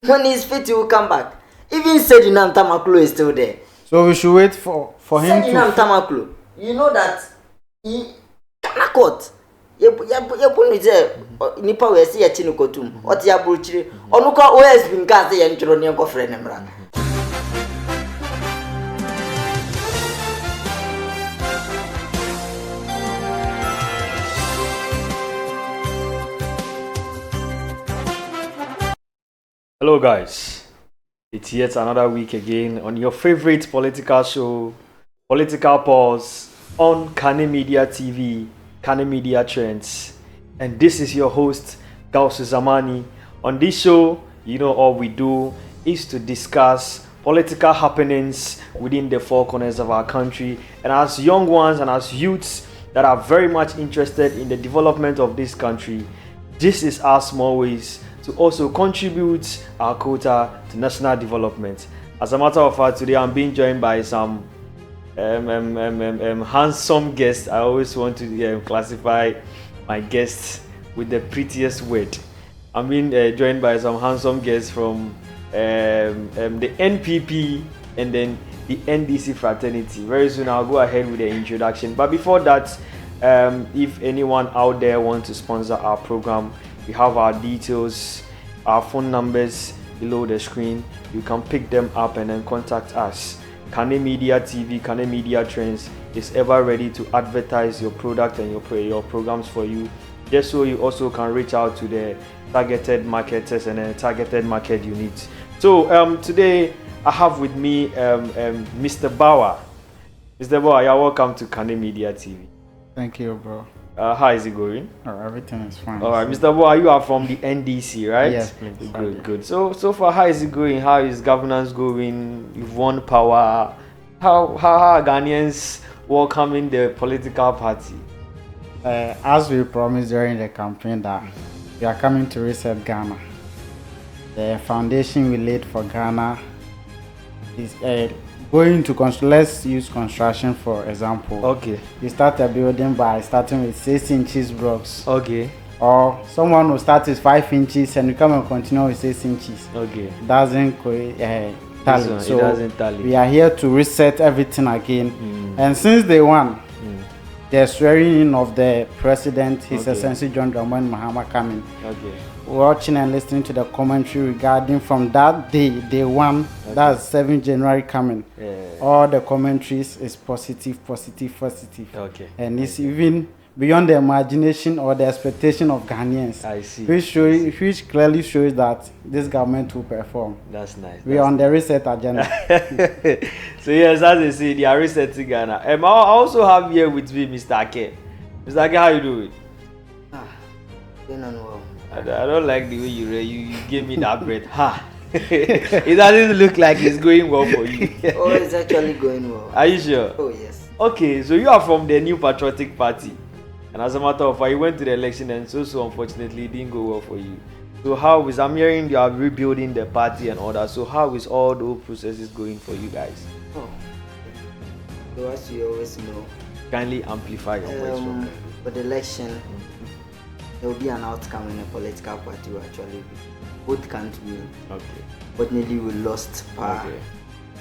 When he's fit, he will come back. Even Sedinam Tamaklo is still there. So we should wait for him Sedinam to... Tamaklo. You know that he cannot cut. You put me there. Nipa we see a chinukotum. What ya bruchiri? Onuka OS been gas the entronian go friend emra. Hello guys, it's yet another week again on your favorite political show, Political Pulse, on Kane Media TV, Kane Media Trends, and this is your host, Gausu Zamani. On this show, you know all we do is to discuss political happenings within the four corners of our country, and as young ones and as youths that are very much interested in the development of this country, this is our small ways to also contribute our quota to national development. As a matter of fact, today I'm being joined by some handsome guests. I always want to classify my guests with the prettiest word. I'm being joined by some handsome guests from the NPP and then the NDC fraternity. Very soon I'll go ahead with the introduction. But before that, if anyone out there wants to sponsor our program, we have our details, our phone numbers below the screen. You can pick them up and then contact us. Kane Media TV, Kane Media Trends is ever ready to advertise your product and your programs for you, just so you also can reach out to the targeted marketers and the targeted market units. So today I have with me Mr. Bawa. Mr. Bawa, you're welcome to Kane Media TV. Thank you, bro. How is it going? Everything is fine. All right, Mr. Bawa, you are from the NDC, right? Yes, please. Good. So far, how is it going? How is governance going? You've won power. How are Ghanaians welcoming the political party? As we promised during the campaign that we are coming to reset Ghana. The foundation we laid for Ghana is going to let's use construction for example. Okay. You start a building by starting with 6 inches blocks. Okay. Or someone will start with 5 inches and you come and continue with 6 inches. Okay. Doesn't tally. So it doesn't tally. We are here to reset everything again. And since day one, the swearing in of the president, His Excellency John Dramani Mahama coming. Okay. Watching and listening to the commentary regarding from that day one, that's 7 January coming. All the commentaries is positive. Okay. And it's even beyond the imagination or the expectation of Ghanaians. I see. Which clearly shows that this government will perform. That's nice. We are on the reset agenda. So yes, as they say, they are resetting Ghana. I also have here with me Mr. Ake. Mr. Ake, how you doing? Going on well. I don't like the way you gave me that breath. Ha! It doesn't look like it's going well for you. Oh, it's actually going well. Are you sure? Oh, yes. Okay, so you are from the New Patriotic Party. And as a matter of fact, you went to the election and so unfortunately it didn't go well for you. So how is, I'm hearing you are rebuilding the party and all that. So how is all those processes going for you guys? Oh, so as you always know, Kindly amplify your voice. for the election, there will be an outcome in a political party who actually both can't win. Okay. Fortunately, we lost power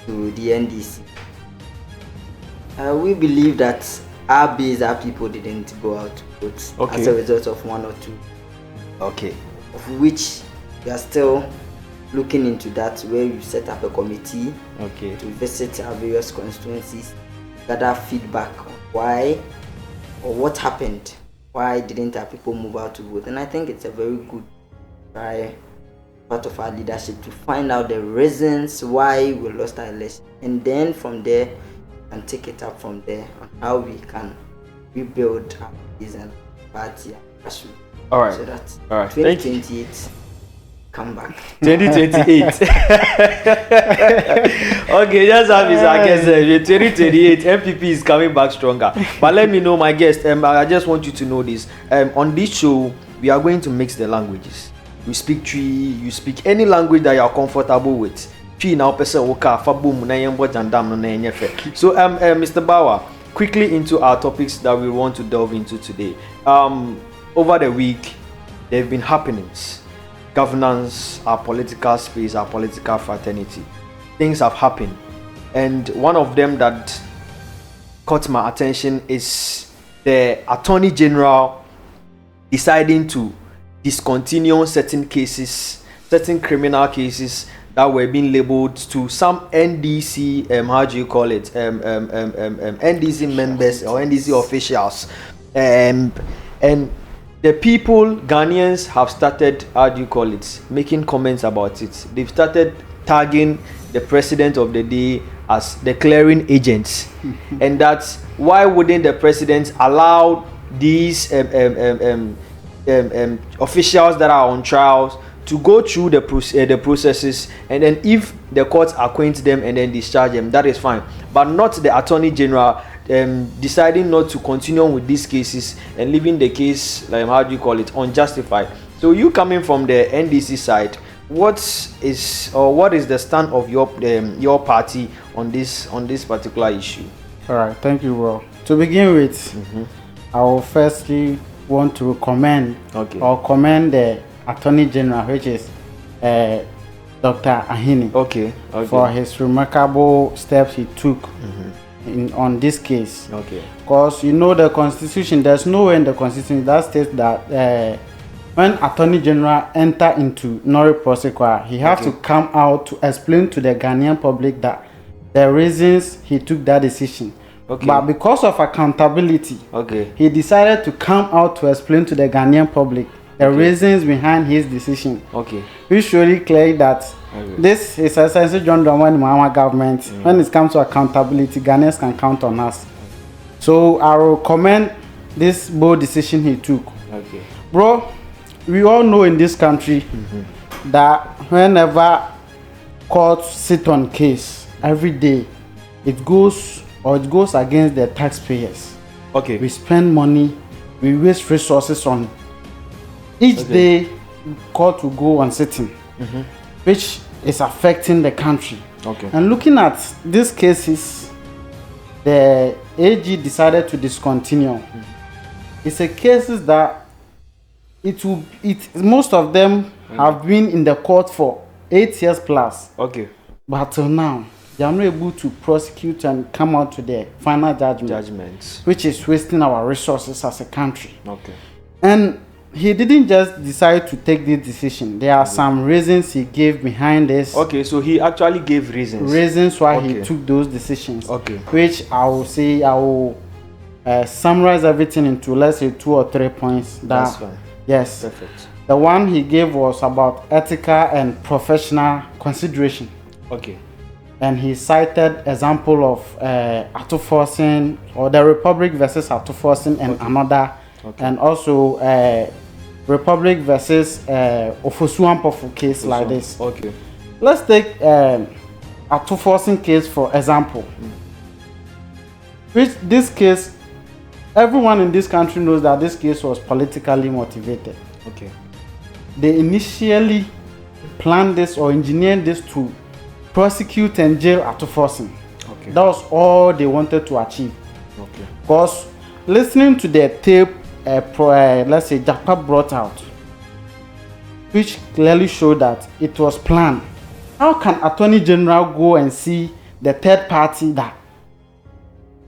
to the NDC. We believe that our people didn't go out to vote as a result of 1 or 2. Okay. Of which we are still looking into that, where we set up a committee to visit our various constituencies, gather feedback on why or what happened. Why didn't our people move out to vote? And I think it's a very good part of our leadership to find out the reasons why we lost our election, and then from there and take it up from there on how we can rebuild our and party. All right. So that all right. 2028 come back. 2028. Okay, just have his guess. 2028 MPP is coming back stronger. But let me know, my guest. I just want you to know this. On this show, we are going to mix the languages. We speak Tree, you speak any language that you are comfortable with. Tree now person woka fa boom na yembo jandam no na enyefe. So Mr. Bawa, quickly into our topics that we want to delve into today. Over the week, there have been happenings. governance, our political space, our political fraternity. Things have happened, and one of them that caught my attention is the Attorney General deciding to discontinue certain cases, certain criminal cases that were being labeled to some NDC, how do you call it, NDC members or NDC officials, and the people, Ghanaians, have started, how do you call it, making comments about it. They've started tagging the president of the day as the clearing agents, and that's why wouldn't the president allow these officials that are on trials to go through the processes, and then if the courts acquaint them and then discharge them, that is fine, but not the Attorney General deciding not to continue with these cases and leaving the case, like, how do you call it, unjustified. So you coming from the NDC side, what is the stand of your party on this particular issue? All right, thank you, bro. To begin with, I will firstly want to commend the Attorney General, which is Dr. Ahini, for his remarkable steps he took on this case. Because the Constitution, there's nowhere in the Constitution that states that when Attorney General enter into Nori Prosequa, he has to come out to explain to the Ghanaian public that the reasons he took that decision. But because of accountability, he decided to come out to explain to the Ghanaian public the reasons behind his decision. We surely clear that this is essentially John Dramani Mahama government. When it comes to accountability, Ghanaians can count on us. So I will commend this bold decision he took. Bro, we all know in this country that whenever courts sit on case, every day it goes against the taxpayers. We spend money, we waste resources on each day court will go on sitting, which is affecting the country. And looking at these cases, the AG decided to discontinue. It's a cases that most of them have been in the court for 8 years plus. But till now, they are not able to prosecute and come out to the final judgment, which is wasting our resources as a country. And he didn't just decide to take this decision. There are some reasons he gave behind this. So he actually gave reasons why he took those decisions. Which I will summarize everything into, let's say, 2 or 3 points. That's fine. Yes. Perfect. The one he gave was about ethical and professional consideration. And he cited example of Atuforsen, or the Republic versus Atuforsen, and another, and also Republic versus Ofosuampofu case like this. Let's take Atuforsen case for example. Which this case, everyone in this country knows that this case was politically motivated. They initially planned this or engineered this to prosecute and jail Atuforsen. That was all they wanted to achieve. Because listening to the tape, let's say Japa brought out, which clearly showed that it was planned. How can Attorney General go and see the third party that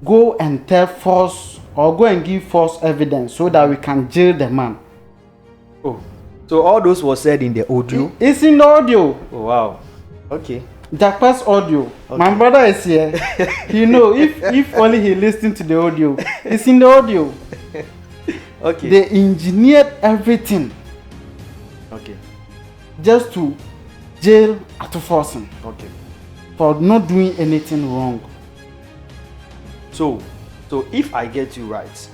go and tell false or go and give false evidence so that we can jail the man? So all those was said in the audio? It's in the audio. Wow. Japa's audio. My brother is here. If only he listened to the audio. It's in the audio. They engineered everything. Just to jail Atuforsen. For not doing anything wrong. So if I get you right,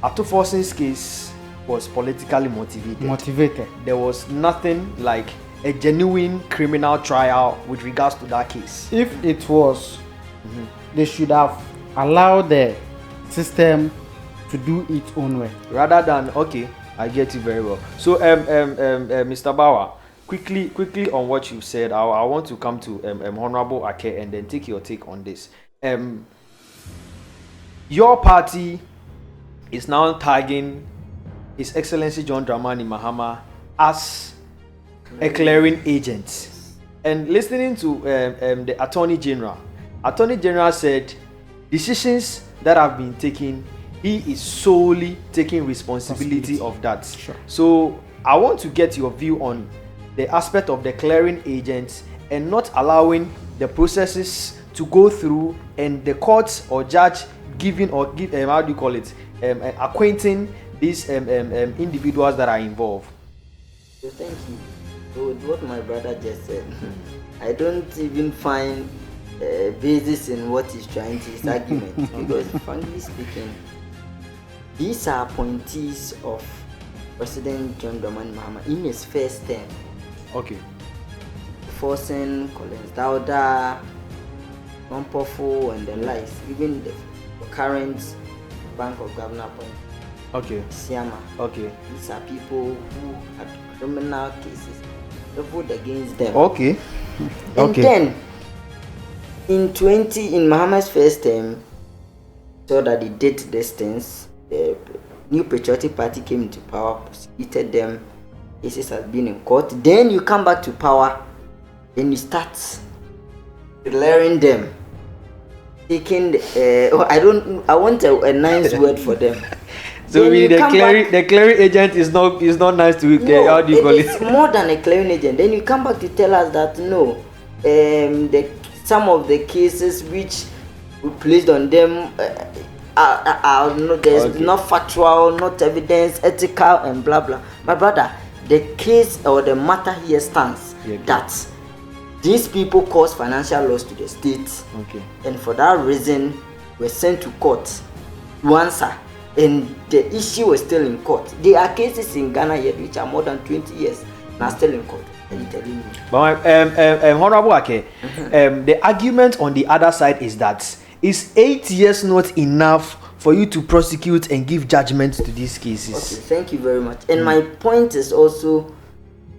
Atuforsen's case was politically motivated. There was nothing like a genuine criminal trial with regards to that case. If it was, they should have allowed the system to do its own way. Rather than, I get you very well. So, Mr. Bawa, quickly on what you said, I want to come to Honorable Ake and then take your take on this. Your party is now tagging His Excellency John Dramani Mahama as a clearing agent. And listening to the Attorney General said decisions that have been taken, he is solely taking responsibility of that. Sure. So I want to get your view on the aspect of the clearing agents and not allowing the processes to go through and the court or judge giving or acquainting these individuals that are involved. So thank you. So with what my brother just said, I don't even find basis in what he's trying to his argument, because frankly speaking, these are appointees of President John Dramani Mahama in his first term. Okay. Forcing Collins Dauda, Nompofo, and the likes, even the current Bank of Governor appointee. Okay. Siama. Okay. These are people who had criminal cases leveled against them. Okay. And then in Mahama's first term, so that he did these things, the New Patriotic Party came into power, prosecuted them, cases have been in court. Then you come back to power, then you start clearing them, taking I want a nice word for them. So the clearing agent is not nice to how do you call it? It's more than a clearing agent. Then you come back to tell us that no, some of the cases which we placed on them are there's not factual, not evidence, ethical, and blah blah. My brother, the case or the matter here stands that these people caused financial loss to the state, and for that reason were sent to court to answer. And the issue was still in court. There are cases in Ghana yet which are more than 20 years now still in court. Are you telling me? But Honorable Ake, the argument on the other side is that is 8 years not enough for you to prosecute and give judgment to these cases? Okay, thank you very much. And my point is also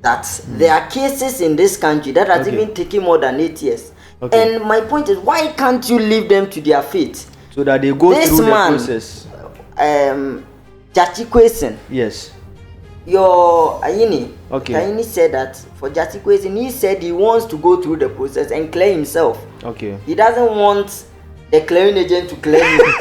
that there are cases in this country that has even taken more than 8 years. And my point is, why can't you leave them to their fate? So that they go through the process. Jachi Kwesen. Yes. Your Ayini said that for Jachi Kwesen, he said he wants to go through the process and clear himself. He doesn't want the clearing agent to clear him.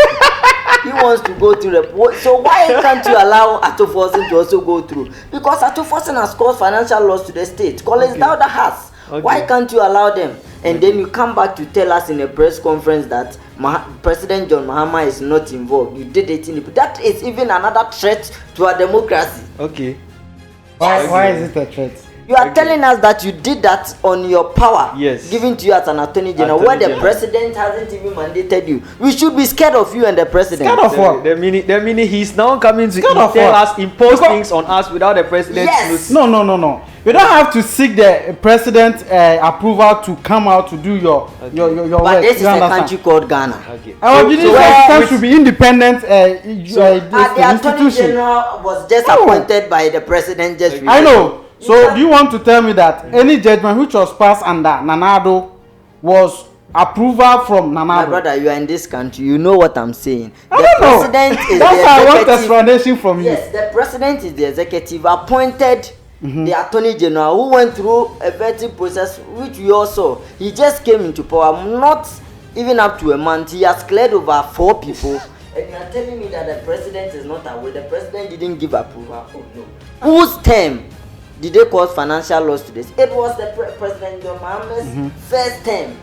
He wants to go through the. So why can't you allow Atoforsen to also go through? Because Atoforsen has caused financial loss to the state. Collins Dauda has. Why can't you allow them? And then you come back to tell us in a press conference that President John Mahama is not involved. You did it in the. That is even another threat to our democracy. Why is it a threat? You are telling us that you did that on your power given to you as an Attorney General, where the President hasn't even mandated you. We should be scared of you and the President. Scared of what? The meaning he's now coming to tell us, impose things on us without the President. No. You don't have to seek the President approval to come out to do your but work. This is a country called Ghana. So should be independent. The Attorney General was just appointed by the President just recently. I know. So do you want to tell me that any judgment which was passed under Nanado was approval from Nanado? My brother, you are in this country. You know what I'm saying. President is That's why I want explanation from you. Yes, the President is the executive, appointed the Attorney General, who went through a vetting process, which we all saw. He just came into power, not even up to a month. He has cleared over 4 people. And you are telling me that the President is not aware. The President didn't give approval. Oh no. Whose term did they cause financial loss to this? It was the President John Mahama's first term.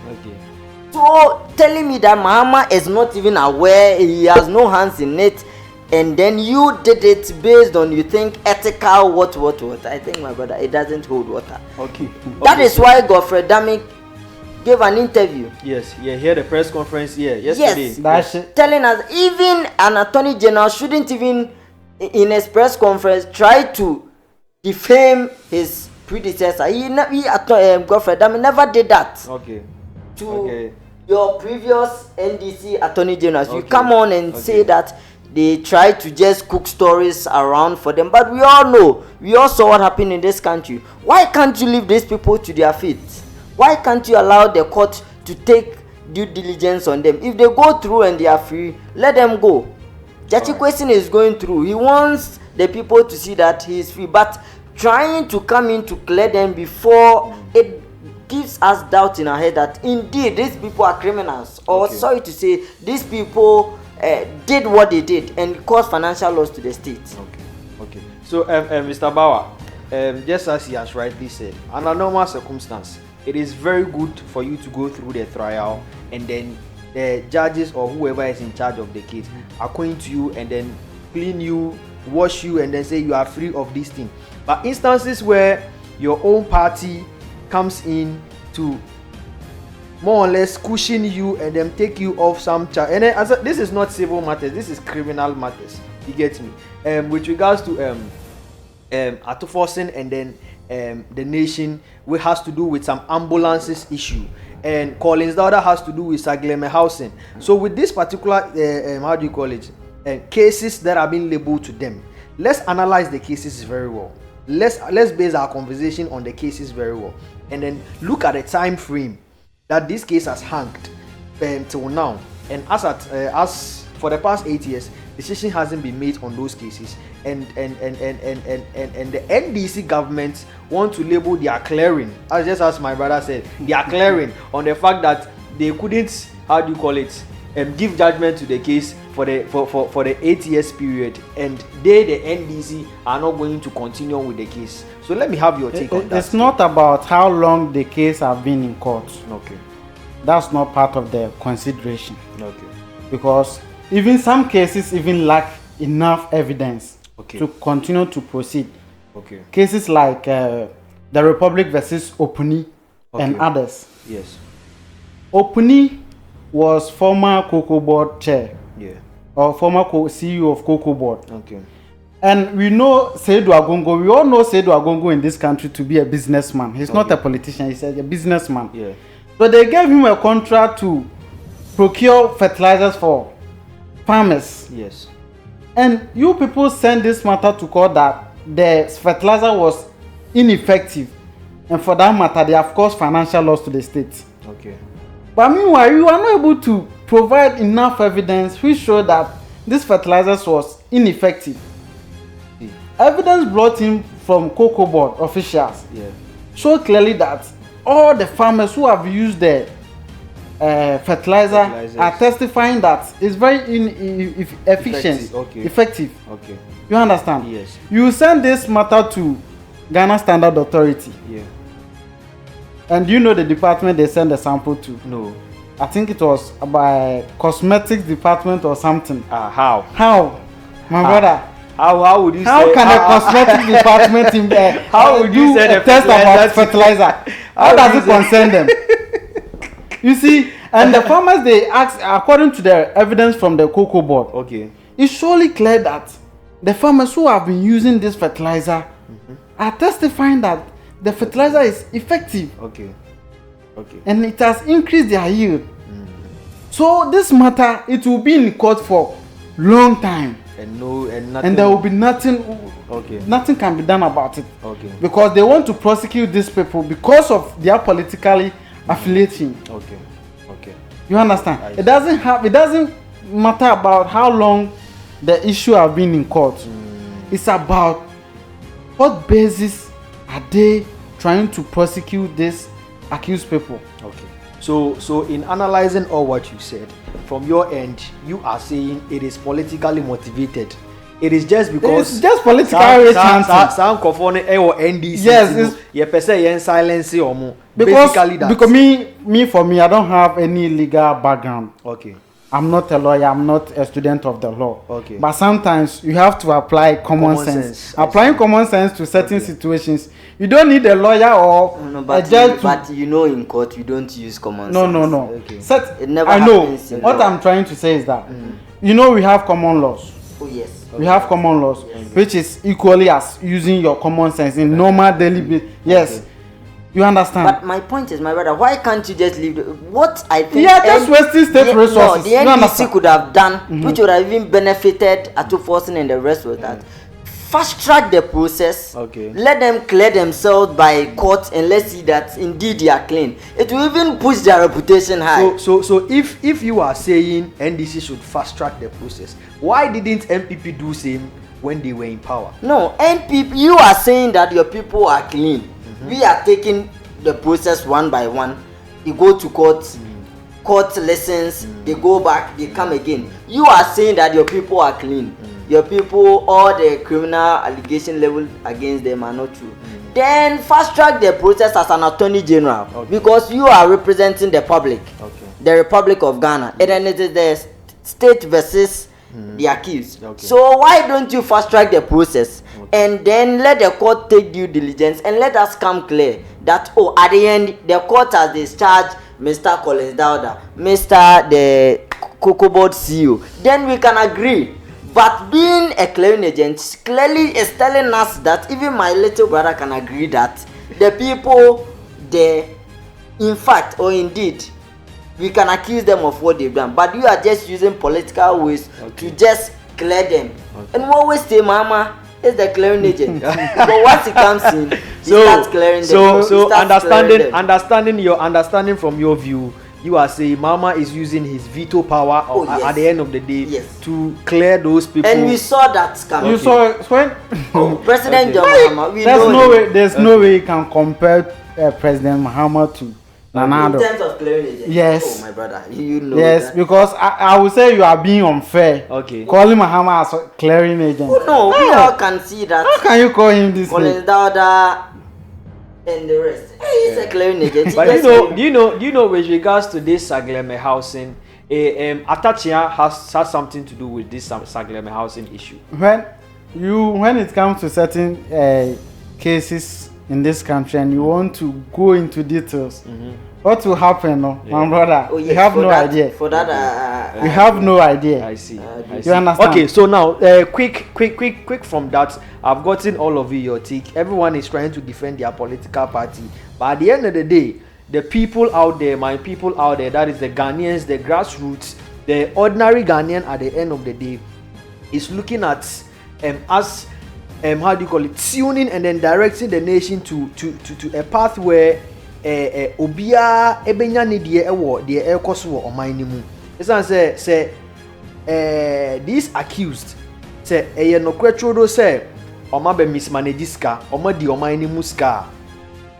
So telling me that Mahama is not even aware, he has no hands in it, and then you did it based on you think ethical what. I think, my brother, it doesn't hold water. That is why Godfrey Dami gave an interview. Here the press conference yesterday. Yes. Telling us even an Attorney General shouldn't even in his press conference try to defame his predecessor. Godfrey Dami never did that. To your previous NDC Attorney Generals, you come on and say that they try to just cook stories around for them, but we all know, we all saw what happened in this country. Why can't you leave these people to their feet? Why can't you allow the court to take due diligence on them? If they go through and they are free, let them go. Jachi Kwesen is going through. He wants the people to see that he is free, but trying to come in to clear them before it gives us doubt in our head that indeed these people are criminals, or sorry to say, these people did what they did and caused financial loss to the state. Okay. So, Mr. Bawa, just as he has rightly said, under normal circumstance, it is very good for you to go through the trial, and then the judges or whoever is in charge of the case acquaint you and then clean you, wash you, and then say you are free of this thing. But instances where your own party comes in to more or less cushion you and then take you off some charge, and then this is not civil matters, this is criminal matters. You get me? With regards to Atuforcing and then the nation, which has to do with some ambulances issue, and Collins Daughter has to do with Sagleme housing. So with this particular how do you call it, cases that are being labeled to them, let's analyze the cases very well. Let's base our conversation on the cases very well, and then look at the time frame that this case has hanged till now. And as for the past 8 years, decision hasn't been made on those cases, and the NDC government want to label their clearing, just as my brother said, they are clearing on the fact that they couldn't, how do you call it, give judgment to the case for the 8 years period, and the NDC are not going to continue with the case. So let me have your take on that. It's not about how long the case have been in court. Okay. That's not part of the consideration. Okay. Because even some cases even lack enough evidence to continue to proceed. Okay. Cases like the Republic versus Opuni and others. Yes. Opuni was former Cocoa Board chair. Yeah. Or former CEO of Cocoa Board. Okay. And we know Seydou Agongo. We all know Seydou Agongo in this country to be a businessman. He's not a politician. He's a businessman. Yeah. So they gave him a contract to procure fertilizers for farmers. Yes. And you people send this matter to court that the fertilizer was ineffective, and for that matter they have caused financial loss to the state. Okay. But meanwhile, you are not able to provide enough evidence which show that this fertilizer was ineffective. Evidence brought in from Cocoa Board officials show clearly that all the farmers who have used the fertilizer are testifying that it's very efficient, effective. Okay. You understand? Yes. You send this matter to Ghana Standard Authority. Yeah. And you know the department they send the sample to? No. I think it was by cosmetics department or something. How? How? My brother. How would you how can a cosmetic department in there how would you say a test about fertilizer? How does it concern them? You see, and the farmers they ask, according to the evidence from the Cocoa Board, okay, it's surely clear that the farmers who have been using this fertilizer are testifying that the fertilizer is effective. Okay. Okay. And it has increased their yield. So this matter, it will be in court for long time. And there will be nothing. Okay. Nothing can be done about it. Okay. Because they want to prosecute these people because of their politically affiliation. Okay. Okay. You understand? It doesn't matter about how long the issue have been in court. It's about what basis are they trying to prosecute these accused people. Okay. So in analyzing all what you said, from your end, you are saying it is politically motivated. It is just because it's just political chanting. Some conforming or NDC. Yes, you per se silence or basically that. Because me, I don't have any legal background. Okay. I'm not a lawyer. I'm not a student of the law. Okay. But sometimes you have to apply common sense. Applying common sense to certain situations. You don't need a lawyer or a judge. But you know, in court, you don't use common sense. No. Okay. It never happens. What I'm trying to say is that, you know, we have common laws. Oh, yes. We have common laws, which is equally as using your common sense in normal daily basis. Yes. Okay. You understand? But my point is, my brother, why can't you just leave what I think? Yeah, just wasting state resources. The NDC could have done, which would have even benefited Atuforcing and the rest of that. Fast track the process. Okay. Let them clear themselves by court, and let's see that indeed they are clean. It will even push their reputation high. So if you are saying NDC should fast track the process, why didn't MPP do same when they were in power. No, NPP, you are saying that your people are clean. We are taking the process one by one. You go to court, court listens, they go back, they come again. You are saying that your people are clean. Your people, all the criminal allegation level against them are not true. Then fast track the process as an attorney general, because you are representing the public, the Republic of Ghana, and then it is the state versus the accused. So why don't you fast track the process and then let the court take due diligence and let us come clear that at the end the court has discharged Mr. Collins Dauda, Mr. the Cocoa Board CEO, then we can agree. But being a clearing agent clearly is telling us that even my little brother can agree that the people there, in fact or indeed, we can accuse them of what they've done. But you are just using political ways to just clear them. And we always say, Mama is the clearing agent. But once he comes in, he starts clearing them. So understanding your understanding from your view, you are saying Mama is using his veto power at the end of the day to clear those people. And we saw that scam. You saw when President John Mahama. There's no way you can compare President Mahama to Nanado. In terms of clearing agents. Yes. Oh my brother, you know. Yes, that. Because I would say you are being unfair. Calling Mahama as a clearing agent. Oh no, we all can see that. How can you call him this Collins Dauda and the rest. He's a clearing agent. But do you know with regards to this Sagleme housing, Atachia has something to do with this Sagleme housing issue. When it comes to certain cases in this country and you want to go into details, what will happen, my brother? You have no idea. For that, you have no idea. I see. You understand? Okay, so now, quick from that. I've gotten all of you your take. Everyone is trying to defend their political party, but at the end of the day, the people out there, my people out there, that is the Ghanaians, the grassroots, the ordinary Ghanaian at the end of the day, is looking at us, how do you call it, tuning and then directing the nation to a path where obia ebenya ne de ewo de ekoso wo oman ni mu. Esan say these accused say eye no kwatwodo say oma be mismanage ska, oma di oman ni mu ska.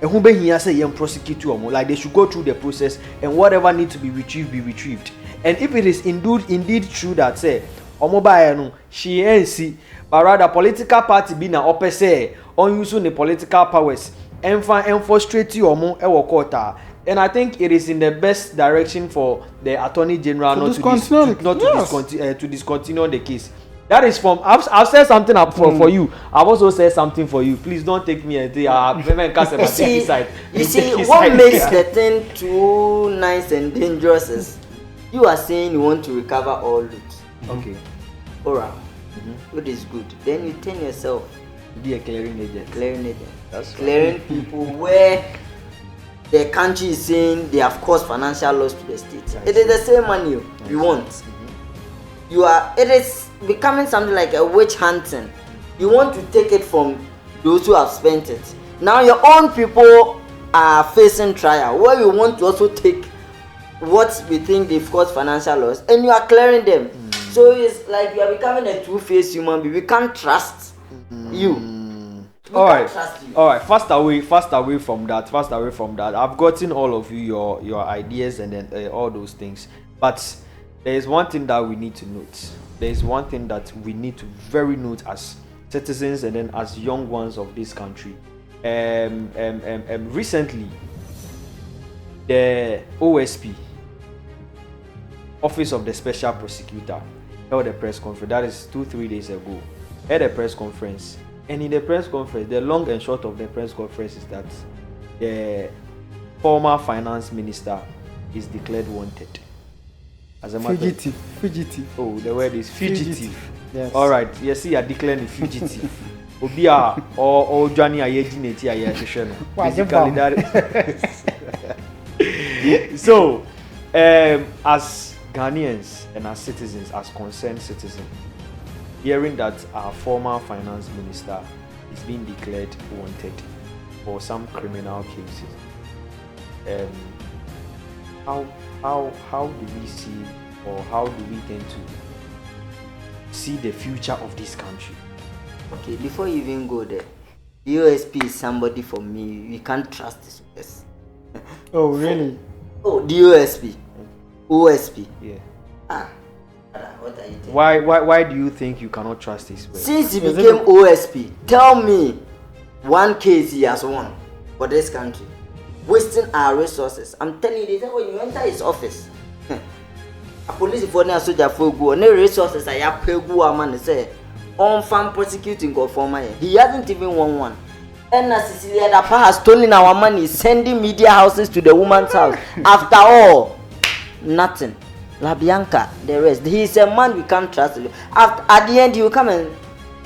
Ehun be hia say yem prosecute omo, like they should go through the process and whatever need to be retrieved. And if it is indeed true that say omo ba no she NC, but rather political party be na opese on using the political powers and frustrate you omo e work out. And I think it is in the best direction for the Attorney General to discontinue the case. That is from I've said something up for you. I've also said something for you. Please don't take me and say You see what makes the thing too nice and dangerous is you are saying you want to recover all loot. Okay. Alright. What is good. Then you turn yourself to be a clearing agent. That's clearing people where the country is saying they have caused financial loss to the state. It is the same money you want. It is becoming something like a witch hunting. You want to take it from those who have spent it. Now your own people are facing trial where you want to also take what we think they've caused financial loss and you are clearing them. So it's like you are becoming a two-faced human being. We can't trust you. All right. Fast away from that. I've gotten all of you your ideas and then all those things. But there is one thing that we need to note. There is one thing that we need to very note as citizens and then as young ones of this country. Recently, the OSP, Office of the Special Prosecutor, held a press conference. That is 2-3 days ago. Held a press conference. And in the press conference, the long and short of the press conference is that the former finance minister is declared wanted. As a matter fugitive. Oh, the word is fugitive. Yes. All right. Yes, you are declared a fugitive. Obia or Johnny Ayejineti Ayeshishen. Basically that. So, as Ghanaians and as citizens, as concerned citizens, hearing that our former finance minister is being declared wanted for some criminal cases, how do we see, or how do we tend to see the future of this country? Okay, before you even go there, the OSP is somebody for me. You can't trust this person. Oh, really? Oh, the OSP. OSP. Yeah. What are you doing? Why do you think you cannot trust this person? Since he became OSP, tell me one case he has won for this country, wasting our resources. I'm telling you, when you enter his office, a police for a soldier for go, no resources. I have paid go a man say on farm prosecuting go for my. He hasn't even won one. And Cecilia Dapa has stolen our money, sending media houses to the woman's house. After all, nothing. La Bianca, the rest. He is a man we can't trust. At the end, he will come and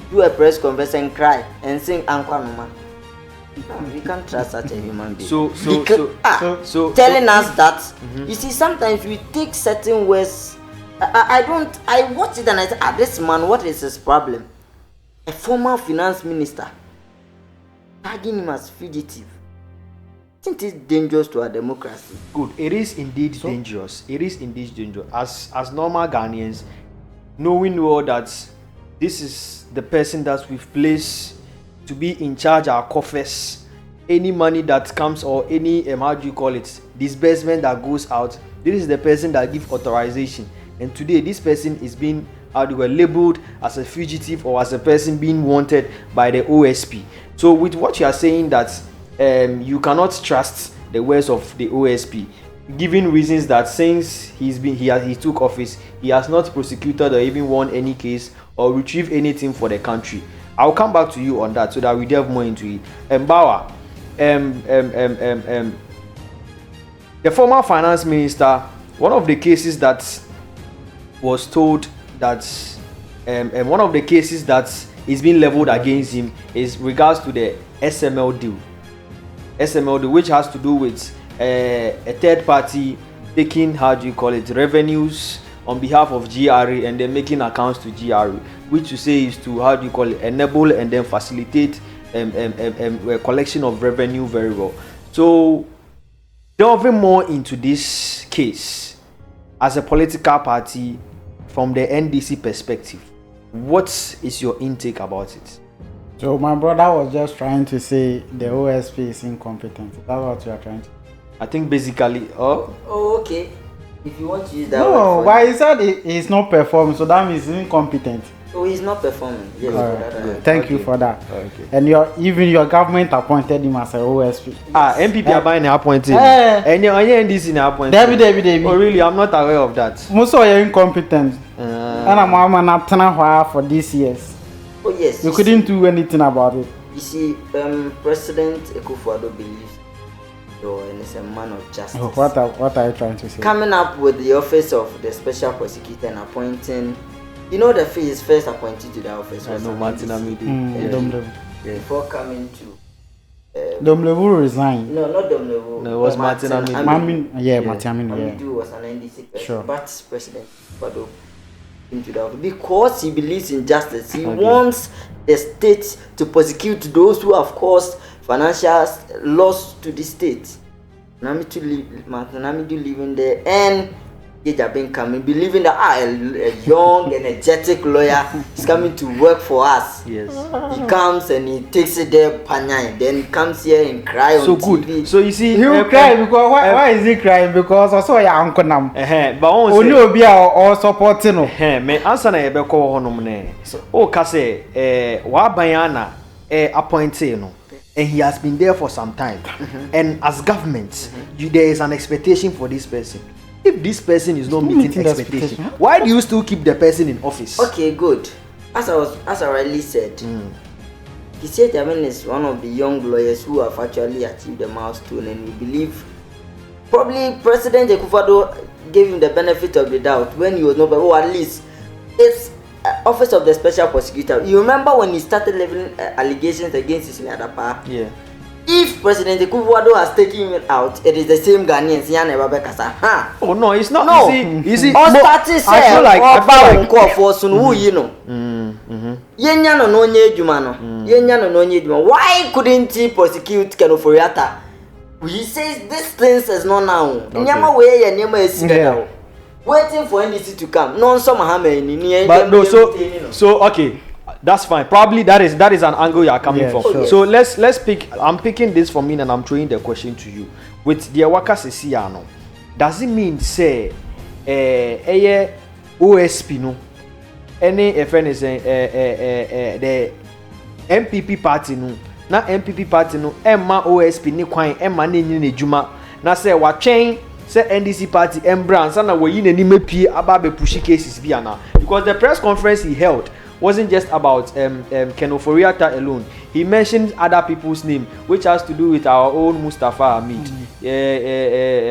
do a press conference and cry and sing Ankwa no man. We can't trust such a human being. So telling us that you see, sometimes we take certain words. I watch it and I say, this man, what is his problem? A former finance minister tagging him as fugitive. Isn't it dangerous to our democracy? Good. It is indeed dangerous. It is indeed dangerous. As normal Ghanaians, knowing well that this is the person that we've placed to be in charge of our coffers, any money that comes or any disbursement that goes out, this is the person that gives authorization. And today, this person is being labeled as a fugitive or as a person being wanted by the OSP. So, with what you are saying that you cannot trust the words of the OSP, given reasons that since he took office, he has not prosecuted or even won any case or retrieved anything for the country. I'll come back to you on that so that we delve more into it. Bawa, the former finance minister, one of the cases that was told that one of the cases that is being leveled against him is regards to the SML deal, which has to do with a third party taking revenues on behalf of GRA and then making accounts to GRA, which you say is to enable and then facilitate a collection of revenue very well. So delving more into this case as a political party from the NDC perspective, what is your intake about it? So my brother was just trying to say the OSP is incompetent. That's what you are trying to. I think basically. Oh, okay. If you want to use that. No, but he said he's not performing, so that means he's incompetent. Oh, he's not performing. Yes. Thank you for that. Okay. And even your government appointed him as a OSP. MPP are buying appointed. And your NDC appointed. David. Oh, really? I'm not aware of that. Most of you are incompetent. And I'm not for this years. Oh yes. You couldn't do anything about it. You see, President Akufo-Addo believes and is a man of justice. Oh, what are you trying to say? Coming up with the office of the special prosecutor and appointing, his first appointee to the office was Martin Amidu. Before coming to Domlevu resigned. No, not Domlevu. No, it was Martin Amidu. Martin Amidu was an NDC person, sure. But President Akufo-Addo into the office because he believes in justice. He wants the state to those who have caused financial loss to the state. Martin Amidu living there and been coming, believing that a young, energetic lawyer is coming to work for us. Yes. He comes and he takes it there, Panyai, then comes here and cry on TV. Good. So you see, he will cry because why is he crying? Because I saw your uncle now. But only be all supporting. Me answer na ebe ko honom ne. O ka say wa bayana appointee no. And he has been there for some time. And as government, there is an expectation for this person. If this person is not meeting expectation, why do you still keep the person in office? Okay, good. As I rightly said, he said is one of the young lawyers who have actually achieved the milestone, and we believe probably President Akufo-Addo gave him the benefit of the doubt when he was not, at least it's office of the special prosecutor. You remember when he started leveling allegations against Cecilia Dapa? Yeah. If President Akufo-Addo has taken him out, it is the same Ghanaians. Oh no, it's not. No, you see, I feel like why couldn't he prosecute Ken Oforiatta? He says this thing is not now. Waiting for NDC to come. No, some but no, so okay. that's fine. Probably that is an angle you are coming from. Sure. So let's pick. I'm picking this from me and I'm throwing the question to you. With the Waka Sesiano, does it mean say OSP no? Any FN is the MPP party no? Na MPP party no? Emma OSP ni kwan Emma ni juma. Na say what chain? Say NDC party Embran sana we yin ani mapie aba be pushi cases bi ana, because the press conference he held wasn't just about Ken Oforiatta alone. He mentioned other people's name, which has to do with our own Mustafa Hamid.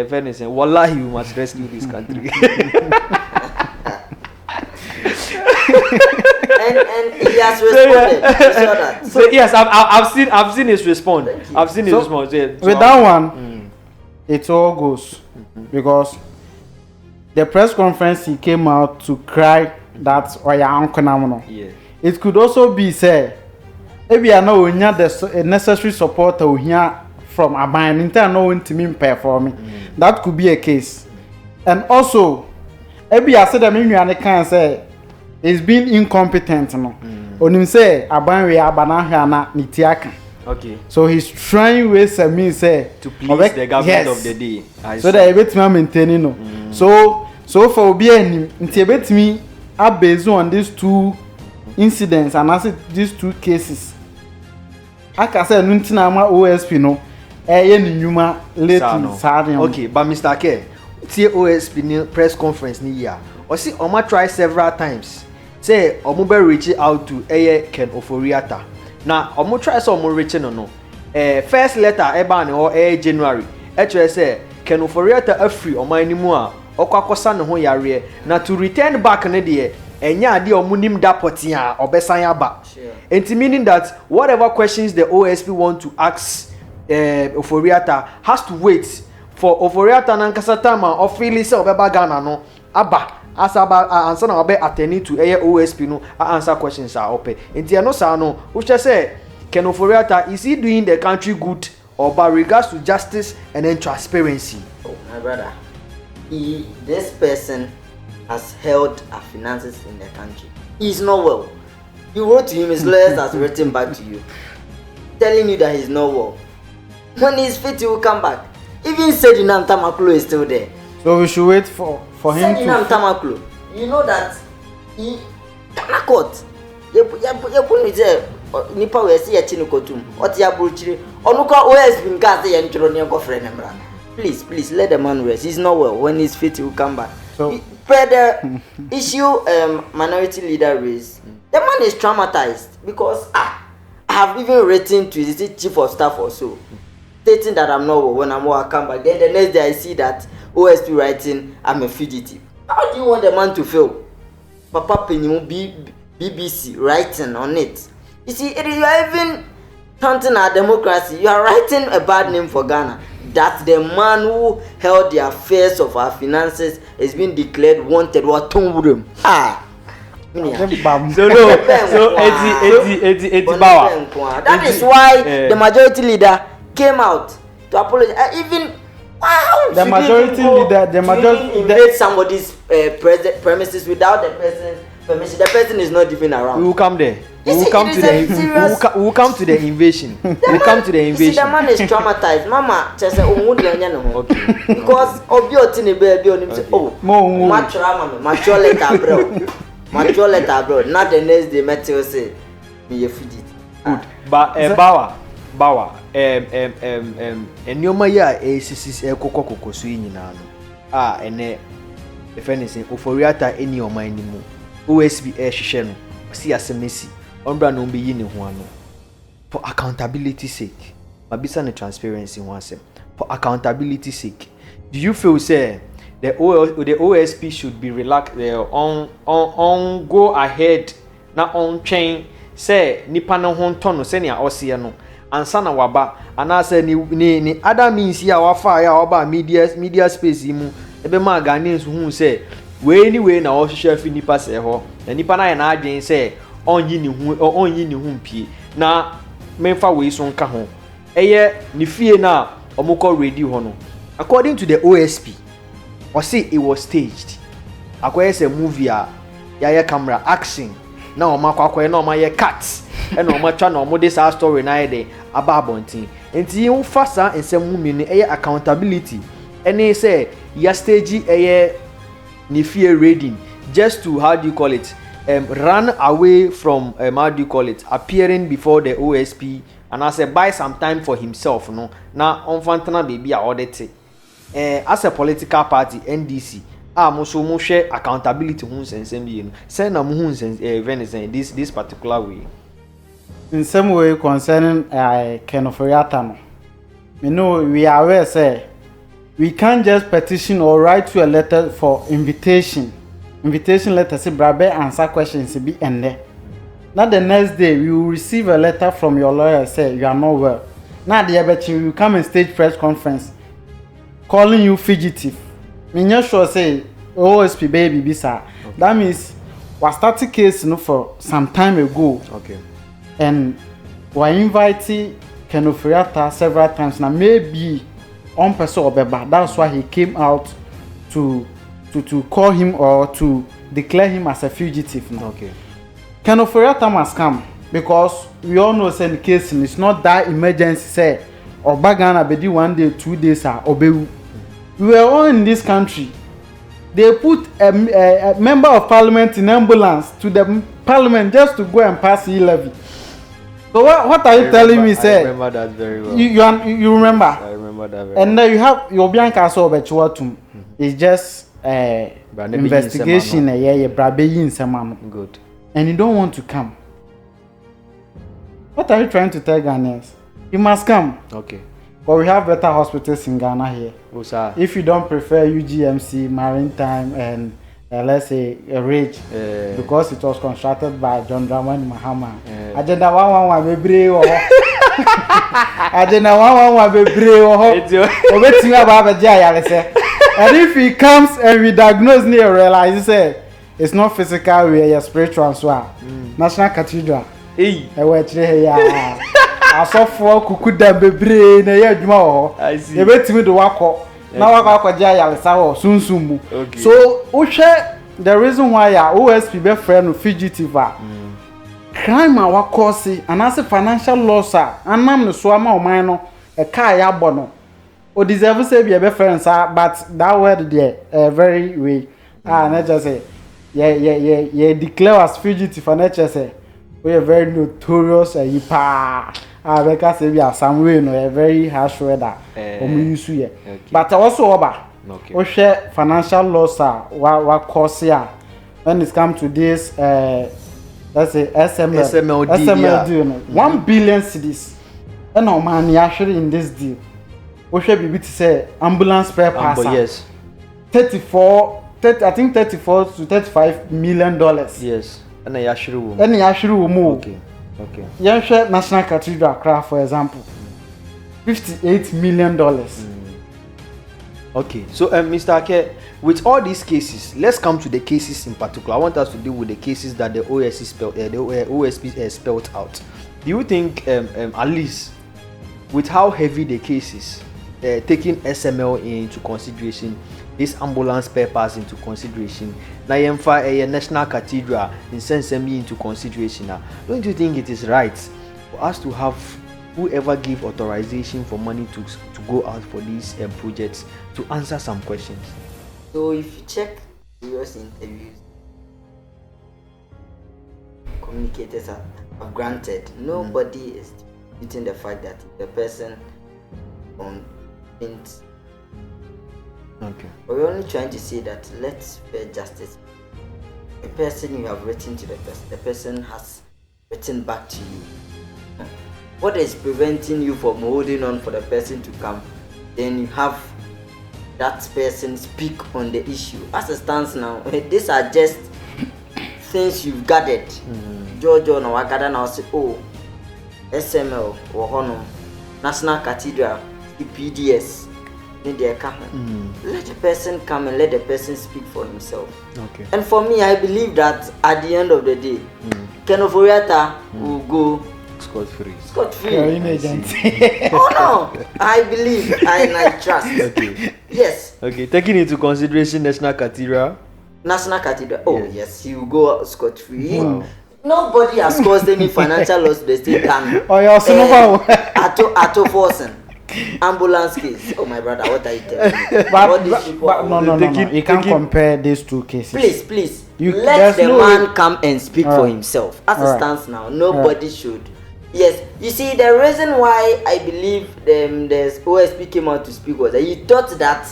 Venice, wallahi, we must rescue this country. and he has responded. You saw that. So yes, I've seen his response. I've seen his response. Yeah. With that one, it all goes because the press conference he came out to cry that Oya Uncle Namono. Yeah. It could also be said, maybe I know we need the necessary support we hear from Aban inter no one to me performing. That could be a case. And also, maybe I said that maybe I can say it's been incompetent no. On him say Aban we abana nitiaka. Okay. So he's trying ways and means say to please the government of the day. So that bit me maintaining no. So for be any bit me are based on these two incidents and I said these two cases. I can say nuntina ma OSP no ni nyuma lately. Okay, but Mr. K, tie OSP ni press conference ni ya. O see Oma try several times. Say Omo be reach out to Ken Oforiatta. Now Omo try so Omo reach no. First letter eba ni or January. Actually say Ken Oforiatta afri Oma animu a okwakosa ne ho yare na to return back ne de enya ade omunim da poti a obesan aba. It meaning that whatever questions the OSP want to ask Oforiatta has to wait for Oforiatta nankasa time or feel say obeba Ghana no aba asaba answer na obe attending to OSP no answer questions are open. Enti no sa no we say Ken Oforiatta, is he doing the country good or by regards to justice and then transparency? Oh, my brother. This person has held our finances in the country. He's not well. You wrote to him, his lawyers has written back to you, telling you that he's not well. When he's fit, he will come back. Even Sedinam Tamaklo is still there. So we should wait for him to. Sedinam Tamaklo, you know that he cannot court. You put me there. Nipa we see a chinukotum. What ya buchiri? Onuka OS been gas the entronian girlfriend. Please let the man rest. He's not well. When he's fit, he will come back. So, but the issue minority leader raised, the man is traumatized because I have even written to the chief of staff or so, stating that I'm not well. When I'm well, I come back. Then the next day I see that OSP writing, I'm a fugitive. How do you want the man to feel? Papa Penny BBC writing on it. You see, you are even counting our democracy. You are writing a bad name for Ghana. That the man who held the affairs of our finances is being declared wanted. What Bawa. That is why the majority leader came out to apologize. Even the majority leader invade somebody's premises without the person's permission. The person is not even around. We will come there. We will come to the invasion. We'll come to the invasion. See, the man is traumatized. Mama, just say, okay. Because obiotini baby on him say, oh, mature letter, bro. Not the next day, Matthew say, me a fidget. Good. But Bawa, nyoma ya ACC koko so nyina no. Ene if anything Oforiatta eni o man ni mu. OSB hwehwe no. See asemesi. Ombra no be yi ne ho ano. For accountability sake. Mabisa ne transparency ho asem. For accountability sake. Do you feel say the OSP should be relaxed on go ahead na on chain say nipa no ho nto no se ne ose no ansa na waba anase ni other means ya wafa ya oba media space mu ebe ma Ghanaians hu say we anyway na o hwehwe afi nipa se ho na nipa na ya na adwen say onyi ni hu mpie na memfa we so nka ho eye ni fie na omukọ ready ho no according to the OSP or say it was staged. Akwai say movie ya camera action na ọma kwakọ na ọma ye cut na ọma twa na ọmo de sa story na ye aba abontin enti yin fa sa ensem hu mi ne accountability ene say ya stage ni fear reading just to how do you call it run away from how do you call it appearing before the OSP and I say buy some time for himself no na onfantana baby a audit as a political party NDC mo so mo share accountability hu nsensem bi no say na mo hu venison this particular way in some way concerning Kenoforiata no me know we are aware say we can't just petition or write you a letter for invitation letter say brabe answer questions be ende. Now the next day we will receive a letter from your lawyer say you are not well. Now the abechi will come and stage press conference calling you fugitive. Me not sure say OSP baby bisa. Okay. That means we started case for some time ago. Okay. And we invited Kenoforiata several times. Now maybe on person obeba. That's why he came out to call him or to declare him as a fugitive. No? Okay. Kenoforiata must come because we all know say the case is not that emergency say or bagana bedi 1 day 2 days obewu. We were all in this country. They put a member of parliament in ambulance to the parliament just to go and pass E-levy. So what are you telling me? Say I remember that very well. You remember? I remember that very well. And then you have your Bianca so Bechuatum. It's just investigation. Brabe yin semano. Good. And you don't want to come. What are you trying to tell Ghanaians? You must come. Okay. But we have better hospitals in Ghana here. Oh, sir. If you don't prefer UGMC, Maritime, and let's say Ridge, because it was constructed by John Dramani Mahama. Agenda 111 bebre o. Agenda 111 bebre o. Obetinga ba be jaya say. And if he comes and we diagnose near realize say it's not physical, we are spiritual so. National Cathedral. Hey. E we chire ya. Asofo kukuda bebre na ya adwuma ho. E betimi do wakọ. Na wakọ jaya lesa ho sunsumu. So the reason why OSP be friend fugitive crime our cause and as a financial loss anam no so ama o man no e car ya bo no o deserve say be friends but that word there very way na just say yeah declare as fugitive and na just say we are very notorious yipa because say we are some way no a very harsh word use here but also oba okay. We share financial loss what cause here when it comes to this let's say SML deal 1 billion cedis and no man actually in this deal we share be to say ambulance spare parts yes 34 to 35 million dollars yes and actually will okay yeah share National Cathedral Accra for example 58 million dollars. Okay, so Mr. Ake, with all these cases, let's come to the cases in particular. I want us to deal with the cases that the OSP spelled out. Do you think, at least, with how heavy the cases, taking SML into consideration, this ambulance spare parts into consideration, a National Cathedral in Sensemi into consideration, don't you think it is right for us to have whoever give authorization for money to go out for these projects to answer some questions? So if you check previous interviews, communicators have granted nobody is disputing the fact that the person didn't. Okay. But we're only trying to say that let's fair justice. The person you have written to the person has written back to you. What is preventing you from holding on for the person to come? Then you have that person speak on the issue. As it stands now, these are just things you've gathered. Jojo no wagada now say, oh, SML or Hono, National Cathedral, PDS. Let the person come and let the person speak for himself. Okay. And for me, I believe that at the end of the day, Kenoforiata will go scot-free. Oh no, I believe and I trust. Okay. Yes. Okay, taking into consideration National Cathedral. Oh yes, he will go scot-free. Wow. Nobody has caused any financial loss to the state than Ato Forsen. Ambulance case. Oh my brother, what are you telling me? but no. You can't compare these two cases. Please. Let the man come and speak for himself. As it stands now, nobody should. Yes, you see, the reason why I believe the OSP came out to speak was that he thought that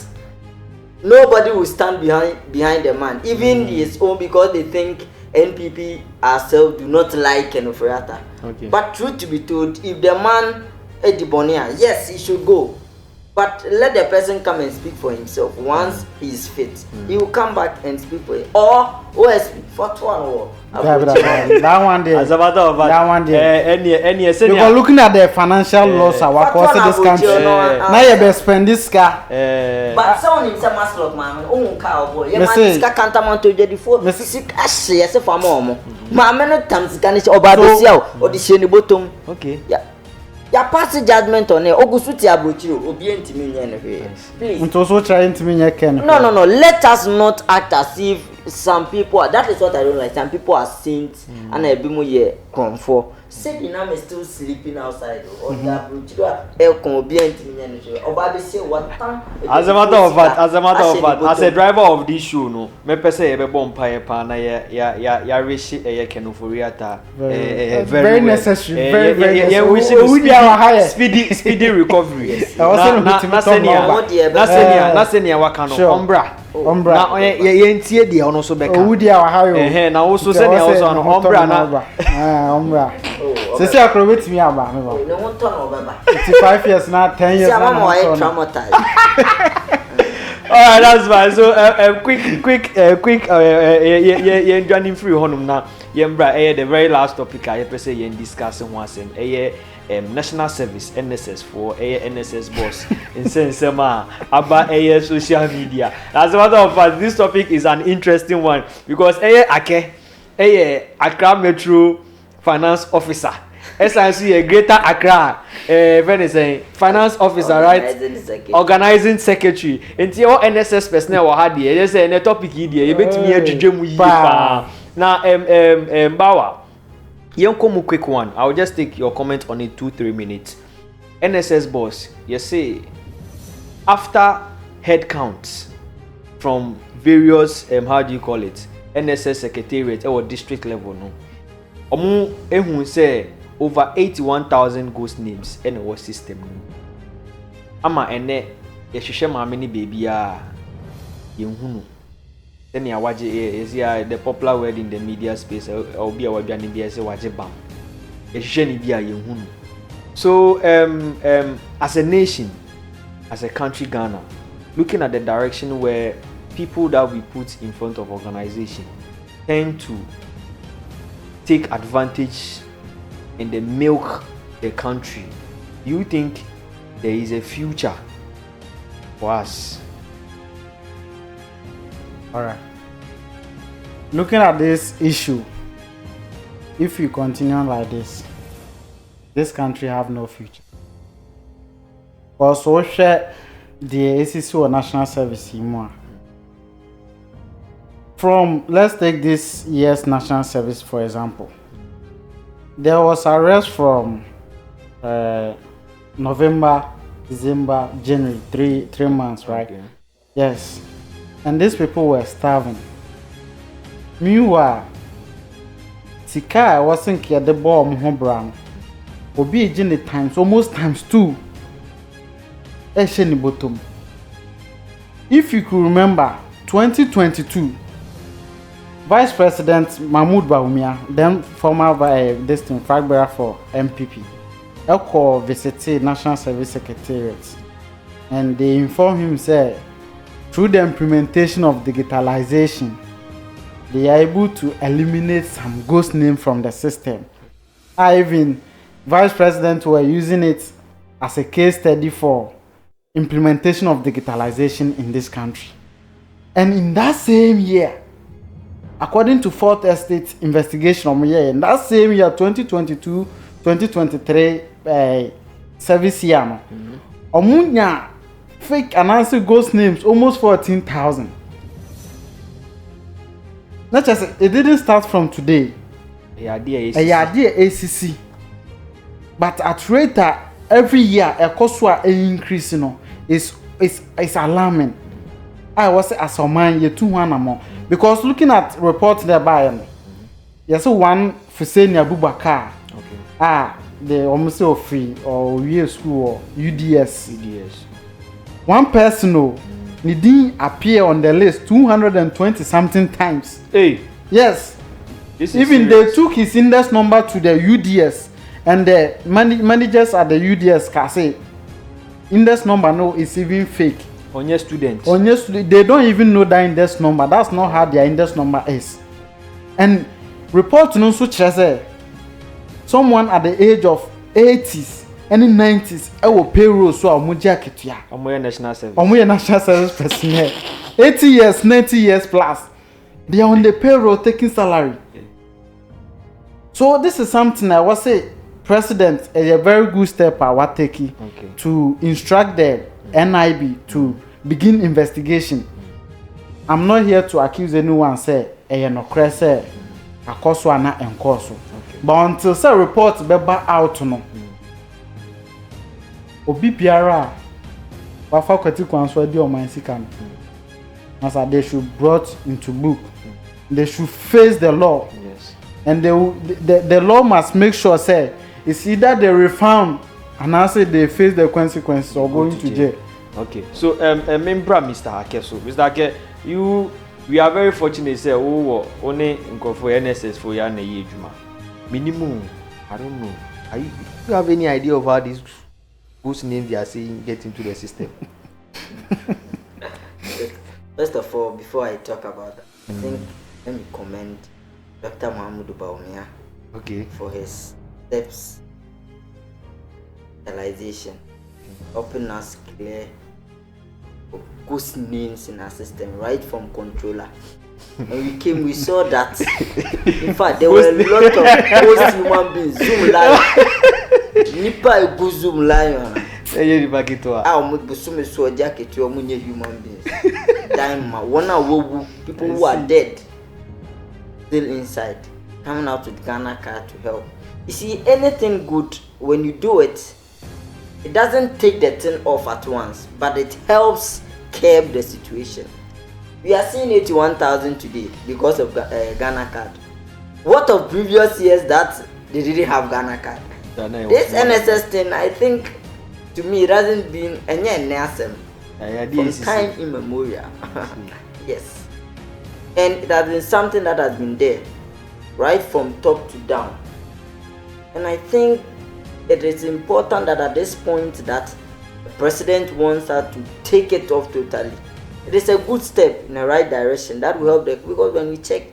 nobody will stand behind the man, even his own, because they think NPP ourselves do not like Kenofriata. Okay. But truth to be told, if the man Edibonia, yes, he should go. But let the person come and speak for himself. Once he is fit, he will come back and speak for him. Or OSP for 2 hours. That one day. As a matter of fact, that one day. Because looking at the financial loss, our cost this country. Now you best spend this car. But someone in some mask man, own cowboy. You man, this car can't amount to the four. Sick as yes, if I'm home. Mamma no times garnish or bad or the shiny bottom. Okay. Yeah. Ya pass judgment on it. Ogusuti abuchiro obi entimi nya no hwe. Please. Nto so try entimi nya ken. No. Let us not act as if some people that is what I don't like. Some people are saints and ebimu ye comfort. Say the name is still sleeping outside or that abuchiro e kon obi entimi nya no hwe. Oba be say what time. As a matter of fact, as a driver of this show no, me pese ye be bom pae pa na ya rishi e Kenoforiata. Very necessary. Very speedy recovery. Na senior wakano ombra na ye ntie de ono so beka owudi a wahayo na wo so senior wo so ombra na ombra sisi akro betimi aba me ba no won turn over 55 years na 10 years na mo traumatized. Alright, that's fine. So quick ye joining free honum na ye mbra the very last topic I pese ye discuss one asem national service NSS for NSS boss in sense about social media. As a matter of fact, this topic is an interesting one because Accra Metro finance officer. SIC Greater Accra finance officer, right? Organizing secretary. And all NSS personnel were had here. They say the topic here. You bet me now Bawa. Young quick one. I'll just take your comment on it 2-3 minutes. NSS boss, you say after head counts from various how do you call it? NSS secretariat or district level no. Omu ehun say over 81,000 ghost names in our system. Ama ene yehwehwe maame ni baby a yenhunu. Then ya waje is the popular word in the media space or be our biani be say waje bam. Yehwehwe ni bia yenhunu. So as a nation, as a country Ghana, looking at the direction where people that we put in front of organization tend to take advantage and they milk the country, you think there is a future for us? All right. Looking at this issue, if you continue like this country have no future. Also, share the ACC or national service more. From let's take this year's national service for example. There was arrest from November, December, January, three months, right? Okay. Yes. And these people were starving. Meanwhile, Sika wasn't here the bomb home brand. Obi in the times, almost times 2. If you could remember, 2022. Vice President Mahmoud Bawumia, then former flag bearer for MPP, Elko visited National Service Secretariat, and they informed him that through the implementation of digitalization, they are able to eliminate some ghost names from the system. Even Vice President were using it as a case study for implementation of digitalization in this country. And in that same year, according to Fourth Estate investigation in that same year, 2022-2023 service year, Omunya fake announcing ghost names almost 14,000. Not just it didn't start from today. idea ACC. But at rate every year a cost increase is alarming. I was as a man ye 200 more because looking at reports there by yes one for saying Abubakar the almost free or year school or UDS. One person didn't appear on the list 220 something times. Hey. Yes. Even they took his index number to the UDS and the managers at the UDS can say index number no is even fake. On your students. They don't even know that index number. That's not how their index number is. And report no so say someone at the age of 80s and 90s I will payroll so amuja ketua. Omoye national service. Omoye national service personnel. 80 years, 90 years plus. They are on the payroll taking salary. So this is something I was say president a very good step I was taking to instruct the NIB to begin investigation. I'm not here to accuse anyone say no crese akoso ana enkoso. But until say report be out no. Obi biara wa faculty kwanso di o man sika no. As they should brought into book. They should face the law. Yes. And the law must make sure say it's either they refund and I say they face the consequences or going to jail. Okay. So member Mr. Ake, so Mr. Ake, we are very fortunate say only for NSS for ya na yejuma. Minimum, I don't know. Do you have any idea of how these whose names they are saying get into the system? First of all, before I talk about that, I think let me commend Dr. Muhammadu Bawa for his steps realization, helping us clear ghost names in our system right from controller. When we saw that. In fact, there were a lot of ghost human beings. Zoom live. Nipa a good Zoom live. Human beings. People who are dead still inside, coming out with Ghana card to help. You see, anything good when you do it, it doesn't take the thing off at once, but it helps curb the situation. We are seeing 81,000 today because of Ghana card. What of previous years that they didn't have Ghana card? This NSS thing, I think, to me, it hasn't been from time immemorial. Yes. And it has been something that has been there, right from top to down. And I think it is important that at this point that the president wants us to take it off totally. It is a good step in the right direction. That will help because when we check,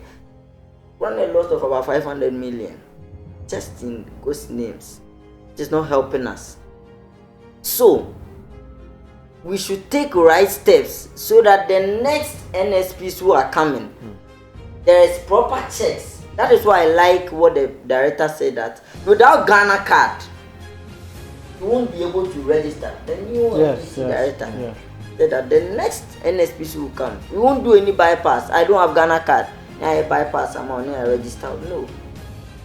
run a loss of about 500 million just in ghost names. It is not helping us. So we should take right steps so that the next NSPs who are coming, there is proper checks. That is why I like what the director said, that without Ghana card, you won't be able to register. The new director said that the next NSPs will come. We won't do any bypass. I don't have Ghana card. I bypass. I'm on I register. No.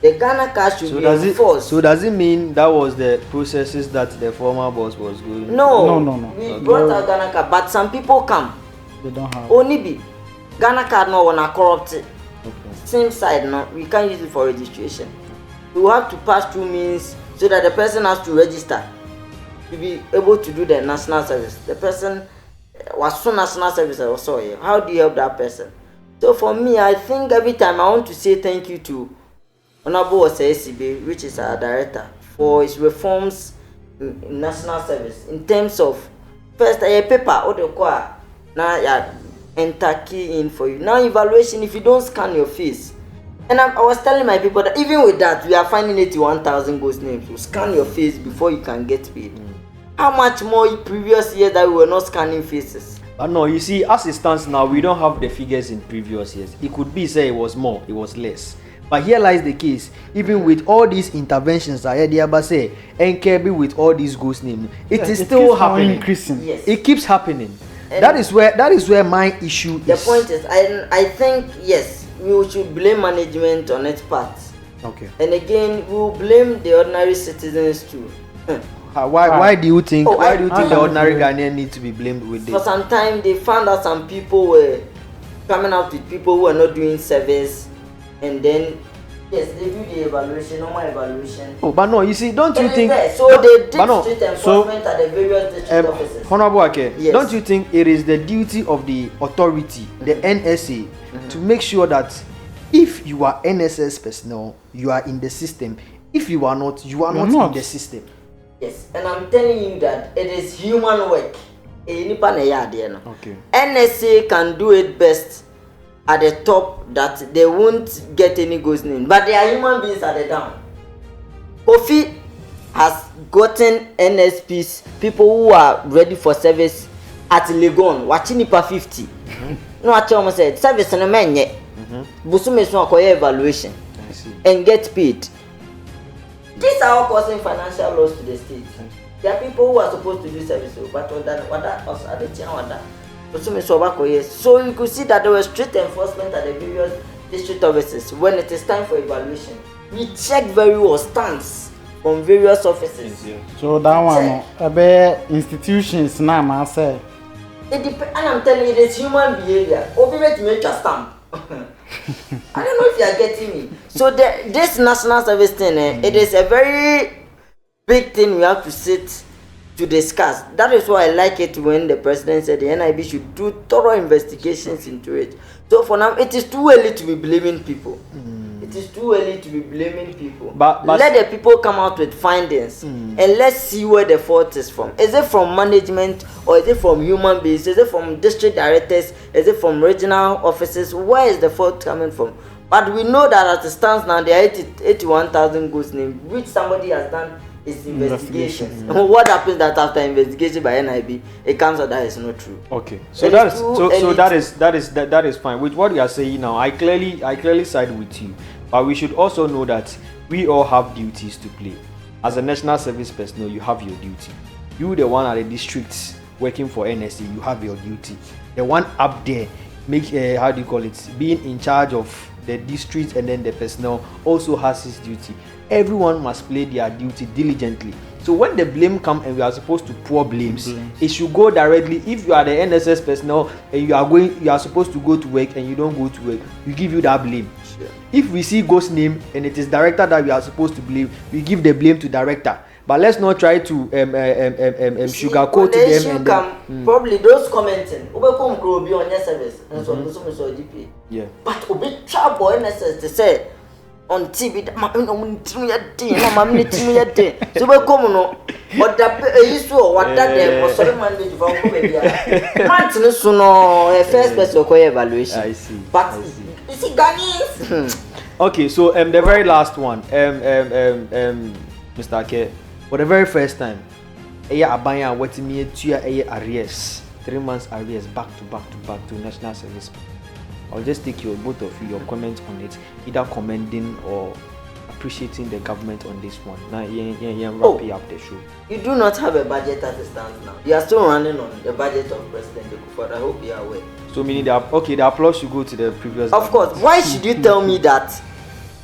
The Ghana card should be enforced. So does it mean that was the processes that the former boss was going? No. We brought out Ghana card, but some people come. They don't have. Only be Ghana card no wanna corrupt it. Same side no, we can't use it for registration. We will have to pass through means so that the person has to register to be able to do the national service. The person was so national service also here. How do you help that person? So for me, I think every time I want to say thank you to Honorable SCB, which is our director, for his reforms in national service in terms of first a paper or the core now enter key in for you. Now evaluation, if you don't scan your face. And I was telling my people that even with that, we are finding 81,000 ghost names. You scan your face before you can get paid. How much more previous years that we were not scanning faces? But no, you see, as it stands now, we don't have the figures in previous years. It could be say it was more, it was less. But here lies the case. Even with all these interventions, I heard the say, NKB with all these ghost names, it is still happening. Increasing. Yes. It keeps happening. That is where my issue is. The point is, I think yes, we should blame management on its part. Okay. And again, we will blame the ordinary citizens too. Why do you think? Why do you think the I ordinary Ghanaian need to be blamed with this? For some time, they found out some people were coming out with people who are not doing service, and then yes, they do the evaluation, normal evaluation. Oh, but no, you see, don't you think? So they did no, street enforcement at the various district offices. Honorable Ake, yes. Don't you think it is the duty of the authority, the NSA, to make sure that if you are NSS personnel, you are in the system. If you are not, you are not in the system. Yes, and I'm telling you that it is human work. Okay. NSA can do it best at the top, that they won't get any ghost name, but they are human beings at the down. Kofi has gotten NSPs, people who are ready for service at Legon, watching per 50. No, I almost said service and a man yet. Busume so acquire evaluation and get paid. These are all causing financial loss to the state. There are people who are supposed to do service, but so you could see that there was strict enforcement at the various district offices. When it is time for evaluation, we check very well stamps from various offices. So that one, about institutions now, I say. It depends, and I'm telling you, it is human behavior. Obviously, make a stamp. I don't know if you are getting me. So this national service thing, it is a very big thing we have to sit to discuss. That is why I like it when the president said the NIB should do thorough investigations into it. So for now, it is too early to be blaming people. It is too early to be blaming people. But let the people come out with findings and let's see where the fault is from. Is it from management, or is it from human beings? Is it from district directors? Is it from regional offices? Where is the fault coming from? But we know that as it stands now, there are 81,000 ghost names, which somebody has done his investigations. What happens that after investigation by NIB, it comes out that is not true. Okay, so that is fine. With what you are saying now, I clearly side with you. But we should also know that we all have duties to play. As a national service personnel, you have your duty. You, the one at the districts working for NSA, you have your duty. The one up there, being in charge of the district and then the personnel also has his duty. Everyone must play their duty diligently. So when the blame comes and we are supposed to pour blames, it should go directly. If you are the NSS personnel and you are supposed to go to work and you don't go to work, we give you that blame. Sure. If we see ghost name and it is director that we are supposed to blame, we give the blame to director. But let's not try to sugarcoat them. And then, probably those commenting, will be on your service and so GP. Yeah. But obi trouble NSS to say on TV that my so we come no what the issue what that them or sorry man dey from go baby man so no first person ko evaluation. I see. But you see Ghanaians. Okay, so the very last one, Mr. Ake, for the very first time, abanya what me tua arrears, 3 months arrears back to national service. I'll just take both of you, your comments on it, either commending or appreciating the government on this one. Now, wrap up the show. You do not have a budget as it stands now. You are still running on the budget of President Akufo-Addo. I hope you are aware. So meaning the applause should go to the previous. Of course. Why should you tell me that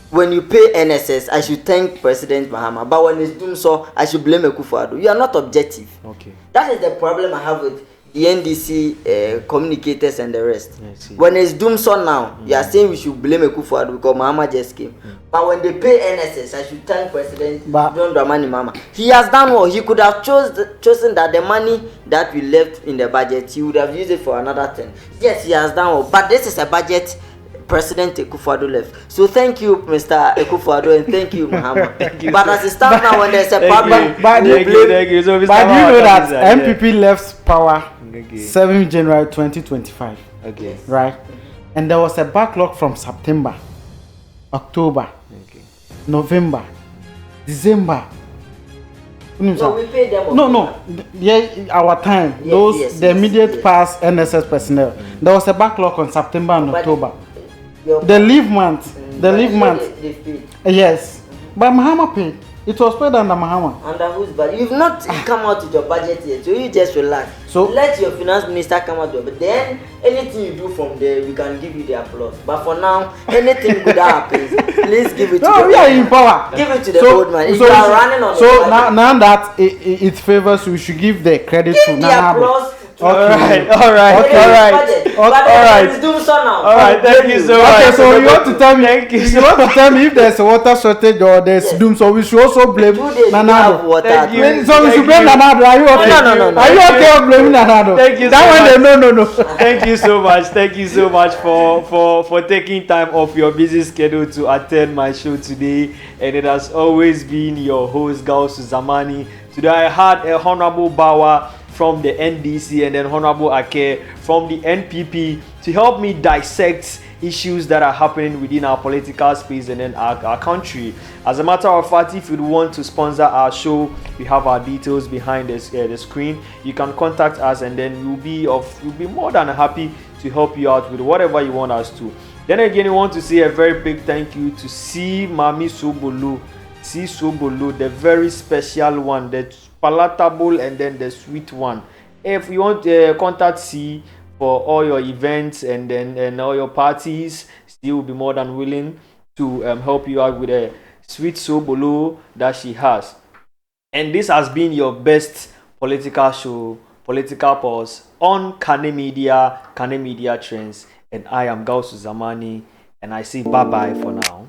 when you pay NSS, I should thank President Mahama, but when it's done so, I should blame Akufo-Addo? You are not objective. Okay. That is the problem I have with the NDC communicators and the rest. When it's doomed so now, you are saying we should blame Akufo-Addo because Mahama just came. But when they pay NSS, I should thank President John Dramani Mahama. He has done well. He could have chosen that the money that we left in the budget, he would have used it for another thing. Yes, he has done well. But this is a budget President Akufo-Addo left. So thank you, Mr. Akufo-Addo, and thank you, Mahama. But as it stands now, when there's a problem, but you know that MPP left power 7 January 2025. Okay. Right? And there was a backlog from September, October, November, December. No, we pay them. No. Yeah, our time. The immediate past NSS personnel. There was a backlog on September and October. The leave month. Yes. But Mahama paid. It was paid under Mahama. Under whose budget? You've not come out with your budget yet, so you just relax. So let your finance minister come out there, but then anything you do from there, we can give you the applause. But for now, anything good that happens, please give it to no, the we are old in man. power. Give it to the old man. If you are running on so the now that it favors, we should give the credit to give the Nana. applause. All right. All right. Thank you so much. Okay, so you want to tell me? You want to tell me if there's a water shortage or there's doom? So we should also blame Nanado. Thank you. So we should blame Nanado. Are you okay? No. Are you okay with blaming Nanado? Thank you. That one, no. Thank you so much. Thank you so much for taking time off your busy schedule to attend my show today. And it has always been your host, Gausu Zamani. Today I had a Honorable Bawa from the NDC and then Honorable Ake from the NPP to help me dissect issues that are happening within our political space and then our country. As a matter of fact, if you want to sponsor our show, we have our details behind the screen. You can contact us and then we'll be more than happy to help you out with whatever you want us to. Then again, we want to say a very big thank you to C Mami Sobolo, the very special one, the palatable and then the sweet one. If you want to contact C for all your events and all your parties, she will be more than willing to help you out with a sweet sobolo that she has. And this has been your best political show, Political Pulse on Kane Media Trends. And I am Gausu Zamani, and I say bye bye for now.